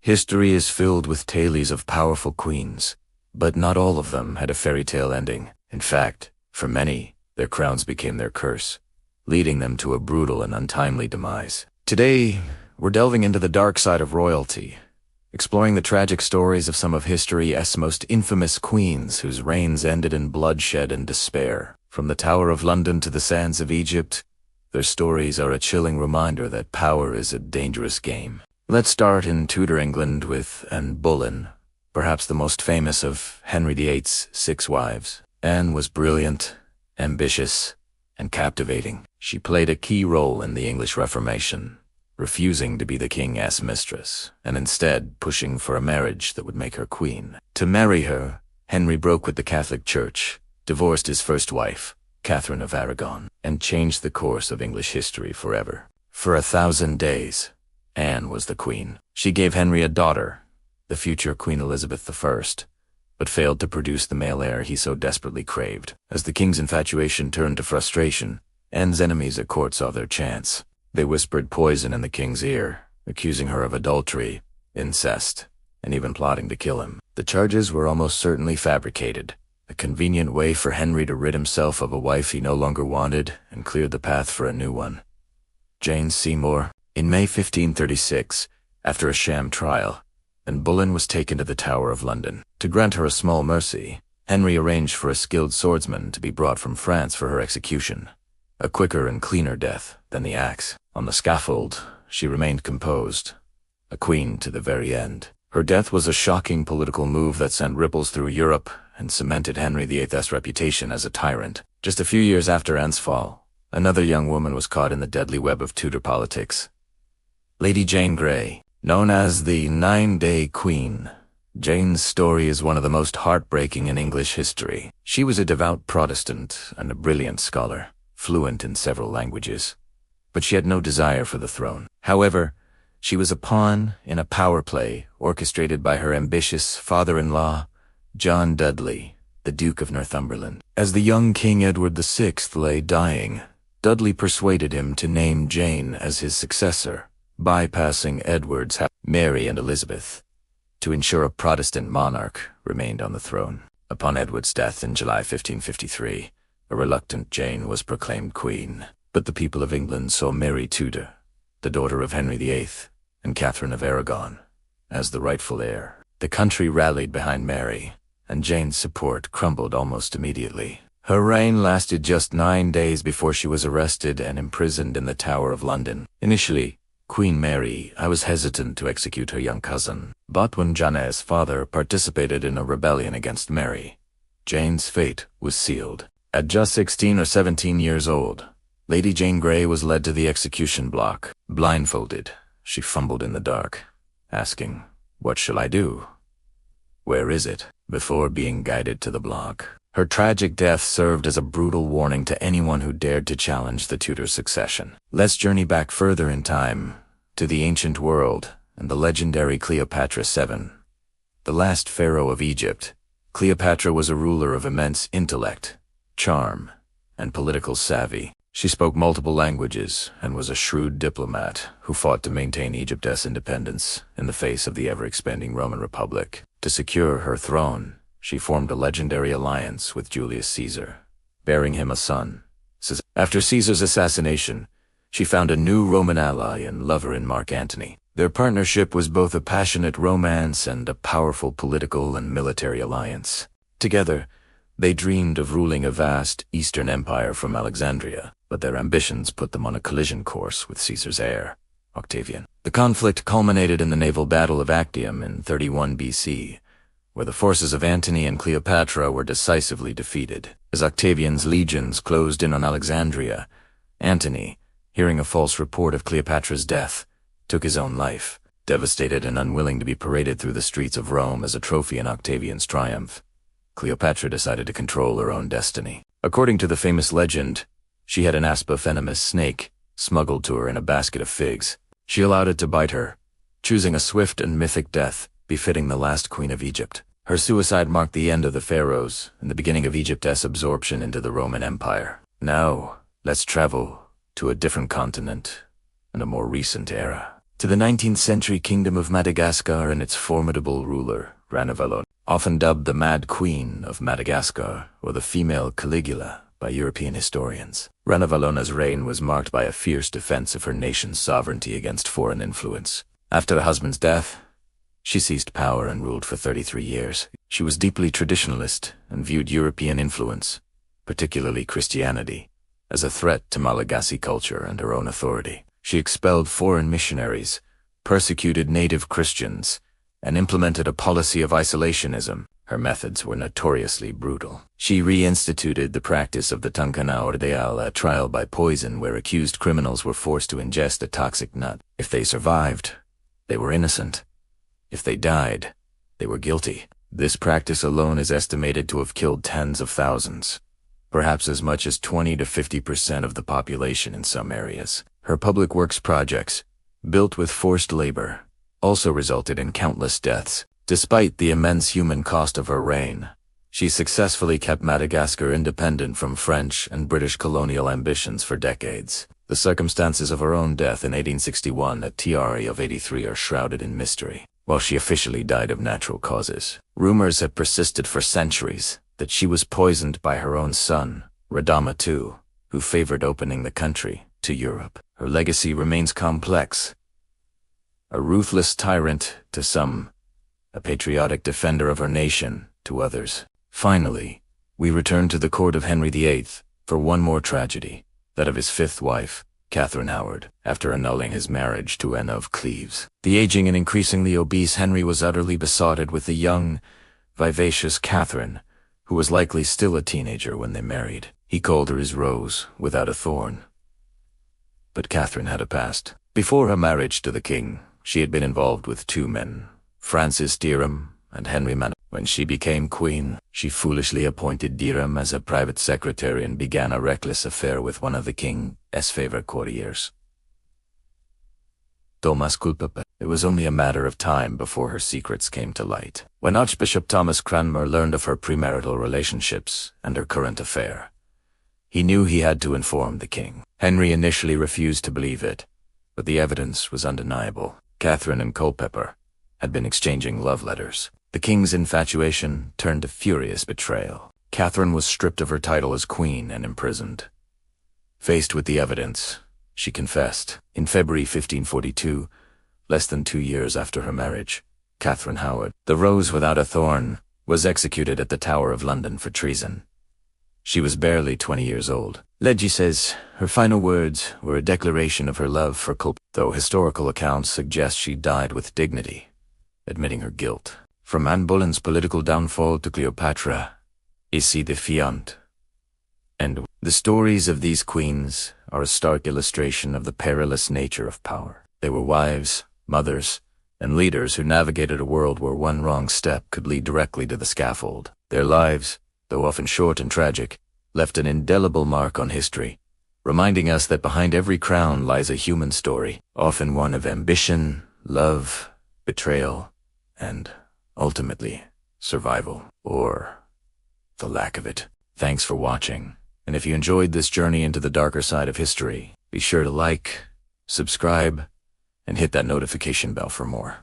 History is filled with tales of powerful queens, but not all of them had a fairy tale ending. In fact, for many, their crowns became their curse, leading them to a brutal and untimely demise. Today, we're delving into the dark side of royalty, exploring the tragic stories of some of history's most infamous queens whose reigns ended in bloodshed and despair. From the Tower of London to the sands of Egypt, their stories are a chilling reminder that power is a dangerous game. Let's start in Tudor England with Anne Boleyn, perhaps the most famous of Henry VIII's 6 wives. Anne was brilliant, ambitious, and captivating. She played a key role in the English Reformation, refusing to be the king's mistress, and instead pushing for a marriage that would make her queen. To marry her, Henry broke with the Catholic Church, divorced his first wife, Catherine of Aragon, and changed the course of English history forever. For 1,000 days, Anne was the queen. She gave Henry a daughter, the future Queen Elizabeth I, but failed to produce the male heir he so desperately craved. As the king's infatuation turned to frustration, Anne's enemies at court saw their chance. They whispered poison in the king's ear, accusing her of adultery, incest, and even plotting to kill him. The charges were almost certainly fabricated, a convenient way for Henry to rid himself of a wife he no longer wanted and cleared the path for a new one. Jane Seymour. In May 1536, after a sham trial, Anne Boleyn was taken to the Tower of London. To grant her a small mercy, Henry arranged for a skilled swordsman to be brought from France for her execution, a quicker and cleaner death than the axe. On the scaffold, she remained composed, a queen to the very end. Her death was a shocking political move that sent ripples through Europe and cemented Henry VIII's reputation as a tyrant. Just a few years after Anne's fall, another young woman was caught in the deadly web of Tudor politics. Lady Jane Grey, known as the 9-Day Queen, Jane's story is one of the most heartbreaking in English history. She was a devout Protestant and a brilliant scholar, fluent in several languages, but she had no desire for the throne. However, she was a pawn in a power play orchestrated by her ambitious father-in-law, John Dudley, the Duke of Northumberland. As the young King Edward VI lay dying, Dudley persuaded him to name Jane as his successor, bypassing Edward's Mary and Elizabeth, to ensure a Protestant monarch remained on the throne. Upon Edward's death in July 1553, a reluctant Jane was proclaimed queen, but the people of England saw Mary Tudor, the daughter of Henry VIII, and Catherine of Aragon, as the rightful heir. The country rallied behind Mary, and Jane's support crumbled almost immediately. Her reign lasted just 9 days before she was arrested and imprisoned in the Tower of London. Initially, Queen Mary was hesitant to execute her young cousin, but when Jane's father participated in a rebellion against Mary, Jane's fate was sealed. At just 16 or 17 years old, Lady Jane Grey was led to the execution block. Blindfolded, she fumbled in the dark, asking, "What shall I do? Where is it?" before being guided to the block. Her tragic death served as a brutal warning to anyone who dared to challenge the Tudor succession. Let's journey back further in time, to the ancient world and the legendary Cleopatra VII. The last pharaoh of Egypt, Cleopatra was a ruler of immense intellect, charm, and political savvy. She spoke multiple languages and was a shrewd diplomat who fought to maintain Egypt's independence in the face of the ever-expanding Roman Republic. To secure her throne, she formed a legendary alliance with Julius Caesar, bearing him a son. After Caesar's assassination, she found a new Roman ally and lover in Mark Antony. Their partnership was both a passionate romance and a powerful political and military alliance. Together, they dreamed of ruling a vast Eastern empire from Alexandria, but their ambitions put them on a collision course with Caesar's heir, Octavian. The conflict culminated in the naval battle of Actium in 31 BC, where the forces of Antony and Cleopatra were decisively defeated. As Octavian's legions closed in on Alexandria, Antony, hearing a false report of Cleopatra's death, took his own life. Devastated and unwilling to be paraded through the streets of Rome as a trophy in Octavian's triumph, Cleopatra decided to control her own destiny. According to the famous legend, she had an aspa-venomous snake smuggled to her in a basket of figs. She allowed it to bite her, choosing a swift and mythic death befitting the last queen of Egypt. Her suicide marked the end of the pharaohs and the beginning of Egypt's absorption into the Roman Empire. Now, let's travel to a different continent and a more recent era. to the 19th century Kingdom of Madagascar and its formidable ruler, Ranavalona, often dubbed the Mad Queen of Madagascar or the female Caligula by European historians. Ranavalona's reign was marked by a fierce defense of her nation's sovereignty against foreign influence. After her husband's death, she seized power and ruled for 33 years. She was deeply traditionalist and viewed European influence, particularly Christianity, as a threat to Malagasy culture and her own authority. She expelled foreign missionaries, persecuted native Christians, and implemented a policy of isolationism. Her methods were notoriously brutal. She reinstituted the practice of the Tunkana Ordeal, a trial by poison where accused criminals were forced to ingest a toxic nut. If they survived, they were innocent. If they died, they were guilty. This practice alone is estimated to have killed tens of thousands, perhaps as much as 20 to 50% of the population in some areas. Her public works projects, built with forced labor, also resulted in countless deaths. Despite the immense human cost of her reign, she successfully kept Madagascar independent from French and British colonial ambitions for decades. The circumstances of her own death in 1861 at the age of 83 are shrouded in mystery. While she officially died of natural causes, rumors have persisted for centuries that she was poisoned by her own son, Ranavalona II, who favored opening the country to Europe. Her legacy remains complex. A ruthless tyrant to some, a patriotic defender of her nation to others. Finally, we return to the court of Henry VIII for one more tragedy, that of his fifth wife, Catherine Howard, after annulling his marriage to Anne of Cleves. The aging and increasingly obese Henry was utterly besotted with the young, vivacious Catherine, who was likely still a teenager when they married. He called her his rose without a thorn. But Catherine had a past. Before her marriage to the king, she had been involved with two men, Francis Derham and Henry Manor. When she became queen, she foolishly appointed Derham as a private secretary and began a reckless affair with one of the king's favorite courtiers, Thomas Culpeper. It was only a matter of time before her secrets came to light. When Archbishop Thomas Cranmer learned of her premarital relationships and her current affair, he knew he had to inform the king. Henry initially refused to believe it, but the evidence was undeniable. Catherine and Culpeper had been exchanging love letters. The king's infatuation turned to furious betrayal. Catherine was stripped of her title as queen and imprisoned. Faced with the evidence, she confessed. In February 1542, less than 2 years after her marriage, Catherine Howard, the rose without a thorn, was executed at the Tower of London for treason. She was barely 20 years old. Legend says her final words were a declaration of her love for Culpeper, though historical accounts suggest she died with dignity, admitting her guilt. From Anne Boleyn's political downfall to Cleopatra, Ici Defiant, and the stories of these queens are a stark illustration of the perilous nature of power. They were wives, mothers, and leaders who navigated a world where one wrong step could lead directly to the scaffold. Their lives, though often short and tragic, left an indelible mark on history, reminding us that behind every crown lies a human story, often one of ambition, love, betrayal, and, ultimately, survival, or the lack of it. Thanks for watching, and if you enjoyed this journey into the darker side of history, be sure to like, subscribe, and hit that notification bell for more.